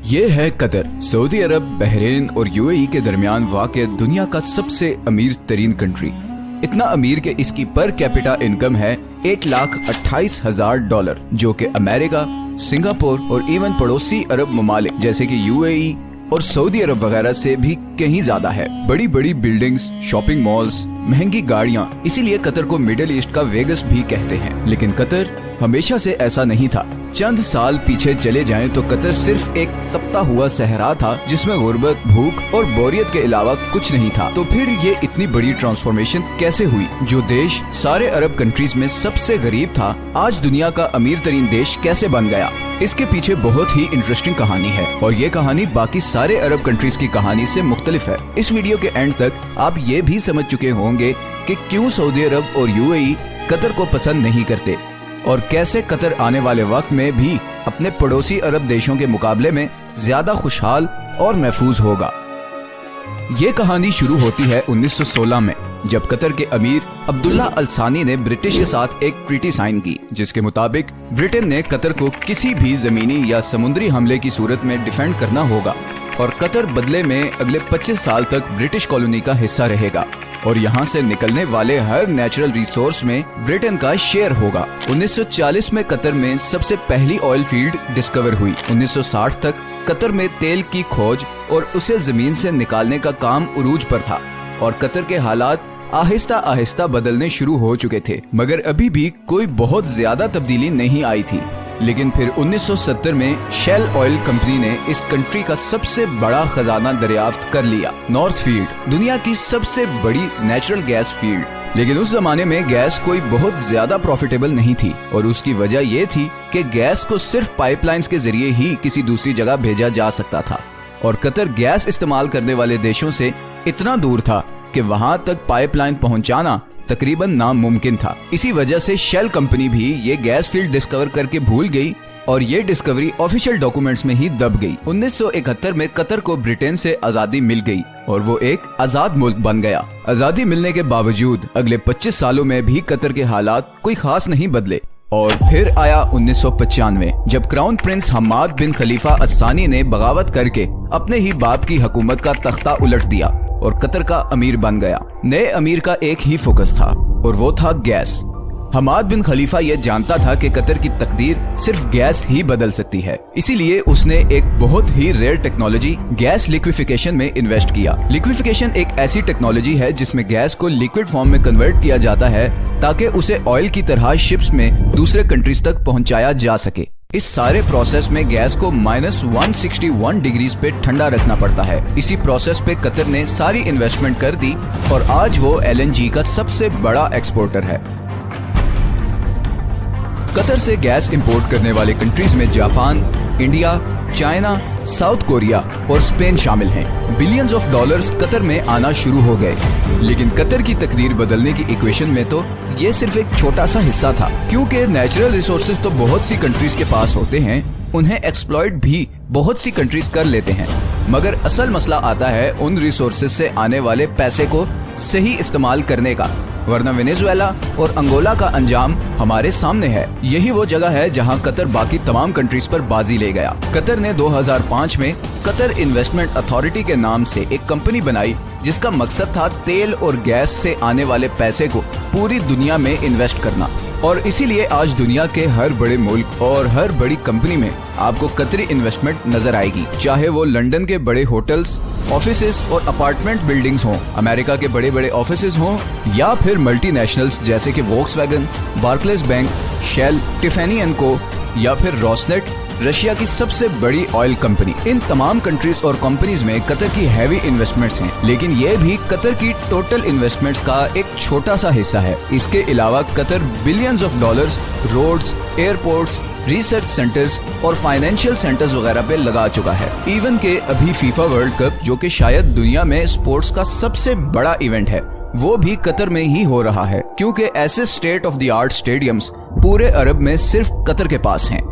ये है Qatar. Saudi अरब, Bahrain और यूएई के दरमियान वाक़ दुनिया का सबसे अमीर तरीन कंट्री। इतना अमीर कि इसकी पर कैपिटा इनकम है $1,28,000, जो कि अमेरिका, सिंगापुर और इवन पड़ोसी अरब ममालिक जैसे कि यूएई और सऊदी अरब वगैरह से भी कहीं ज्यादा है। बड़ी बड़ी बिल्डिंग्स, शॉपिंग मॉल्स, महंगी गाड़ियां, इसीलिए कतर को मिडिल ईस्ट का वेगस भी कहते हैं। लेकिन कतर हमेशा से ऐसा नहीं था। चंद साल पीछे चले जाएं तो कतर सिर्फ एक तपता हुआ सहरा था जिसमें गुर्बत, भूख और बोरियत के अलावा कुछ नहीं था। तो फिर ये इतनी बड़ी ट्रांसफॉर्मेशन कैसे हुई? जो देश सारे अरब कंट्रीज में सबसे गरीब था, आज दुनिया का अमीर तरीन देश कैसे बन गया? इसके पीछे बहुत ही इंटरेस्टिंग कहानी है और ये कहानी बाकी सारे अरब कंट्रीज की कहानी से मुख्तलिफ है। इस वीडियो के एंड तक आप ये भी समझ चुके होंगे कि क्यों सऊदी अरब और यूएई कतर को पसंद नहीं करते और कैसे कतर आने वाले वक्त में भी अपने पड़ोसी अरब देशों के मुकाबले में ज्यादा खुशहाल और महफूज होगा। ये कहानी शुरू होती है 1916 में, जब कतर के अमीर अब्दुल्ला अल सानी ने ब्रिटिश के साथ एक ट्रीटी साइन की, जिसके मुताबिक ब्रिटेन ने कतर को किसी भी जमीनी या समुद्री हमले की सूरत में डिफेंड करना होगा और कतर बदले में अगले 25 साल तक ब्रिटिश कॉलोनी का हिस्सा रहेगा और यहाँ से निकलने वाले हर नेचुरल रिसोर्स में ब्रिटेन का शेयर होगा। 1940 में कतर में सबसे पहली ऑयल फील्ड डिस्कवर हुई। 1960 तक कतर में तेल की खोज और उसे जमीन से निकालने का काम उरूज पर था और कतर के हालात आहिस्ता आहिस्ता बदलने शुरू हो चुके थे, मगर अभी भी कोई बहुत ज्यादा तब्दीली नहीं आई थी। लेकिन फिर 1970 में शेल ऑयल कंपनी ने इस कंट्री का सबसे बड़ा खजाना दरियाफ्त कर लिया, नॉर्थ फील्ड, दुनिया की सबसे बड़ी नेचुरल गैस फील्ड। लेकिन उस जमाने में गैस कोई बहुत ज्यादा प्रॉफिटेबल नहीं थी और उसकी वजह ये थी कि गैस को सिर्फ पाइपलाइंस के जरिए ही किसी दूसरी जगह भेजा जा सकता था और कतर गैस इस्तेमाल करने वाले देशों से इतना दूर था कि वहां तक पाइपलाइन पहुंचाना तकरीबन नामुमकिन था। इसी वजह से शेल कंपनी भी ये गैस फील्ड डिस्कवर करके भूल गई और ये डिस्कवरी ऑफिशियल डॉक्यूमेंट्स में ही दब गई। 1971 में कतर को ब्रिटेन से आजादी मिल गई और वो एक आजाद मुल्क बन गया। आजादी मिलने के बावजूद अगले 25 सालों में भी कतर के हालात कोई खास नहीं बदले और फिर आया 1995, जब क्राउन प्रिंस हमाद बिन खलीफा अस्सानी ने बगावत करके अपने ही बाप की हुकूमत का तख्ता उलट दिया और कतर का अमीर बन गया। नए अमीर का एक ही फोकस था और वो था गैस। हमाद बिन खलीफा ये जानता था कि कतर की तकदीर सिर्फ गैस ही बदल सकती है, इसीलिए उसने एक बहुत ही रेयर टेक्नोलॉजी गैस लिक्विफिकेशन में इन्वेस्ट किया। लिक्विफिकेशन एक ऐसी टेक्नोलॉजी है जिसमें गैस को लिक्विड फॉर्म में कन्वर्ट किया जाता है ताकि उसे ऑयल की तरह शिप्स में दूसरे कंट्रीज तक पहुंचाया जा सके। इस सारे प्रोसेस में गैस को -161 डिग्रीज पे ठंडा रखना पड़ता है। इसी प्रोसेस पे कतर ने सारी इन्वेस्टमेंट कर दी और आज वो एलएनजी का सबसे बड़ा एक्सपोर्टर है। कतर से गैस इंपोर्ट करने वाले कंट्रीज में Japan, India, China, south Korea और स्पेन शामिल हैं। बिलियंस ऑफ डॉलर्स कतर में आना शुरू हो गए, लेकिन कतर की तकदीर बदलने की इक्वेशन में तो ये सिर्फ एक छोटा सा हिस्सा था, क्योंकि नेचुरल रिसोर्सेज तो बहुत सी कंट्रीज के पास होते हैं, उन्हें एक्सप्लॉइट भी बहुत सी कंट्रीज कर लेते हैं, मगर असल मसला आता है उन रिसोर्सेज से आने वाले पैसे को सही इस्तेमाल करने का, वरना वेनेजुएला और अंगोला का अंजाम हमारे सामने है। यही वो जगह है जहां कतर बाकी तमाम कंट्रीज पर बाजी ले गया। कतर ने 2005 में कतर इन्वेस्टमेंट अथॉरिटी के नाम से एक कंपनी बनाई जिसका मकसद था तेल और गैस से आने वाले पैसे को पूरी दुनिया में इन्वेस्ट करना और इसीलिए आज दुनिया के हर बड़े मुल्क और हर बड़ी कंपनी में आपको कतरी इन्वेस्टमेंट नजर आएगी, चाहे वो लंदन के बड़े होटल्स, ऑफिसेस और अपार्टमेंट बिल्डिंग्स हों, अमेरिका के बड़े बड़े ऑफिसेस हों या फिर मल्टीनेशनल्स जैसे कि Volkswagen, Barclays bank, Shell, Tiffany and co या फिर रोसनेट, रशिया की सबसे बड़ी ऑयल कंपनी। इन तमाम कंट्रीज और कंपनीज में कतर की हैवी इन्वेस्टमेंट्स हैं, लेकिन ये भी कतर की टोटल इन्वेस्टमेंट्स का एक छोटा सा हिस्सा है। इसके अलावा Qatar billions of dollars roads, airports, research centres और फाइनेंशियल सेंटर्स वगैरह पे लगा चुका है। इवन के अभी फीफा वर्ल्ड कप, जो कि शायद दुनिया में स्पोर्ट्स का सबसे बड़ा इवेंट है, वो भी कतर में ही हो रहा है, क्योंकि ऐसे state of the art stadiums पूरे अरब में सिर्फ कतर के पास हैं।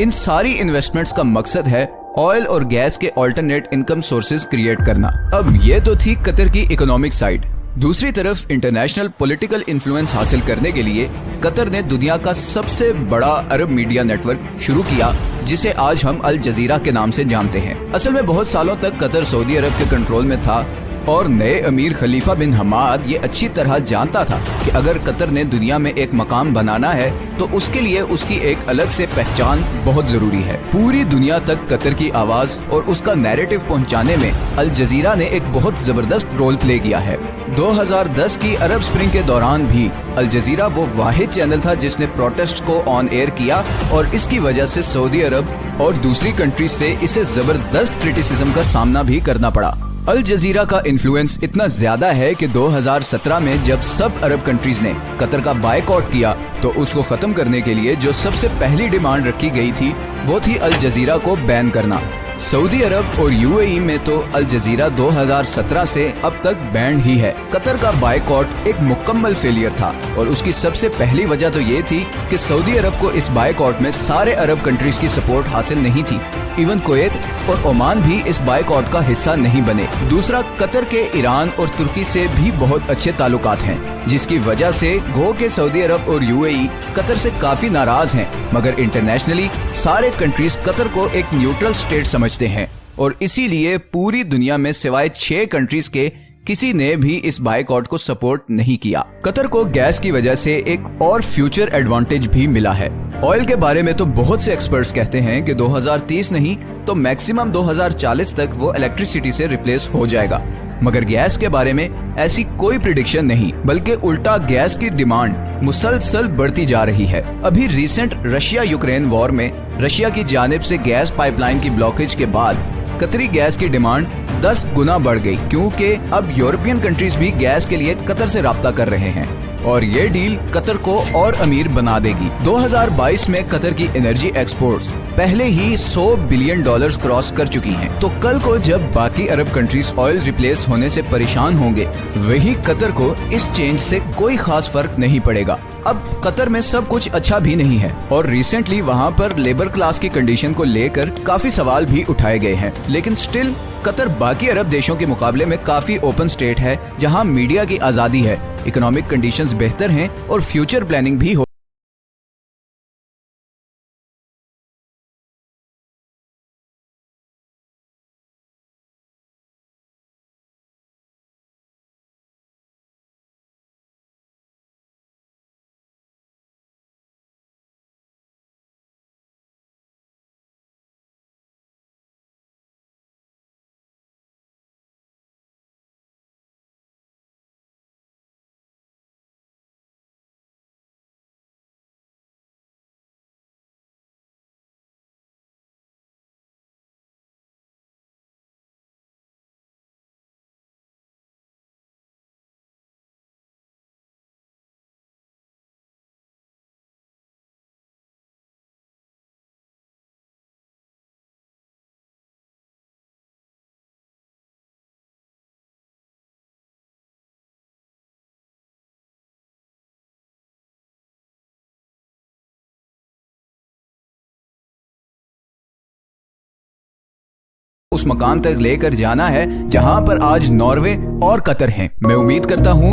इन सारी इन्वेस्टमेंट्स का मकसद है ऑयल और गैस के ऑल्टरनेट इनकम सोर्सेज क्रिएट करना। अब ये तो थी कतर की इकोनॉमिक साइड, दूसरी तरफ इंटरनेशनल पॉलिटिकल इन्फ्लुएंस हासिल करने के लिए कतर ने दुनिया का सबसे बड़ा अरब मीडिया नेटवर्क शुरू किया, जिसे आज हम अल जजीरा के नाम से जानते हैं। असल में बहुत सालों तक कतर सऊदी अरब के कंट्रोल में था और नए अमीर खलीफा बिन हमाद ये अच्छी तरह जानता था कि अगर कतर ने दुनिया में एक मकाम बनाना है तो उसके लिए उसकी एक अलग से पहचान बहुत जरूरी है। पूरी दुनिया तक कतर की आवाज और उसका नैरेटिव पहुंचाने में अल जजीरा ने एक बहुत जबरदस्त रोल प्ले किया है। 2010 की अरब स्प्रिंग के दौरान भी अल जजीरा वो वाहिद चैनल था जिसने प्रोटेस्ट को ऑन एयर किया और इसकी वजह से सऊदी अरब और दूसरी कंट्री से इसे जबरदस्त क्रिटिसिज्म का सामना भी करना पड़ा। अल जजीरा का इन्फ्लुएंस इतना ज्यादा है कि 2017 में जब सब अरब कंट्रीज ने कतर का बायकॉट किया तो उसको खत्म करने के लिए जो सबसे पहली डिमांड रखी गई थी वो थी अल जजीरा को बैन करना। सऊदी अरब और यूएई में तो अल जजीरा 2017 से अब तक बैंड ही है। कतर का बायकॉट एक मुकम्मल फेलियर था और उसकी सबसे पहली वजह तो ये थी कि सऊदी अरब को इस बायकॉट में सारे अरब कंट्रीज की सपोर्ट हासिल नहीं थी। इवन कुवैत और ओमान भी इस बायकॉट का हिस्सा नहीं बने। दूसरा, कतर के ईरान और तुर्की से भी बहुत अच्छे ताल्लुकात हैं, जिसकी वजह से गो के सऊदी अरब और यूएई कतर से काफी नाराज हैं, मगर इंटरनेशनली सारे कंट्रीज कतर को एक न्यूट्रल स्टेट समझते हैं और इसीलिए पूरी दुनिया में सिवाय 6 कंट्रीज के किसी ने भी इस बायकॉट को सपोर्ट नहीं किया। कतर को गैस की वजह से एक और फ्यूचर एडवांटेज भी मिला है। ऑयल के बारे में तो बहुत से एक्सपर्ट्स कहते हैं कि 2030 नहीं तो मैक्सिमम 2040 तक वो इलेक्ट्रिसिटी से रिप्लेस हो जाएगा, मगर गैस के बारे में ऐसी कोई प्रिडिक्शन नहीं, बल्कि उल्टा गैस की डिमांड मुसलसल बढ़ती जा रही है। अभी रिसेंट रशिया यूक्रेन वॉर में रशिया की जानिब से गैस पाइपलाइन की ब्लॉकेज के बाद कतरी गैस की डिमांड 10 गुना बढ़ गई, क्योंकि अब यूरोपियन कंट्रीज भी गैस के लिए कतर से राब्ता कर रहे हैं और ये डील कतर को और अमीर बना देगी। 2022 में कतर की एनर्जी एक्सपोर्ट्स पहले ही $100 बिलियन क्रॉस कर चुकी हैं। तो कल को जब बाकी अरब कंट्रीज ऑयल रिप्लेस होने से परेशान होंगे, वहीं कतर को इस चेंज से कोई खास फर्क नहीं पड़ेगा। अब कतर में सब कुछ अच्छा भी नहीं है और रिसेंटली वहाँ पर लेबर क्लास की कंडीशन को लेकर काफी सवाल भी उठाए गए हैं, लेकिन स्टिल कतर बाकी अरब देशों के मुकाबले में काफी ओपन स्टेट है, जहाँ मीडिया की आजादी है, इकोनॉमिक कंडीशंस बेहतर हैं और फ्यूचर प्लानिंग भी हो उस मकाम तक लेकर जाना है जहां पर आज नॉर्वे और कतर हैं। मैं उम्मीद करता हूं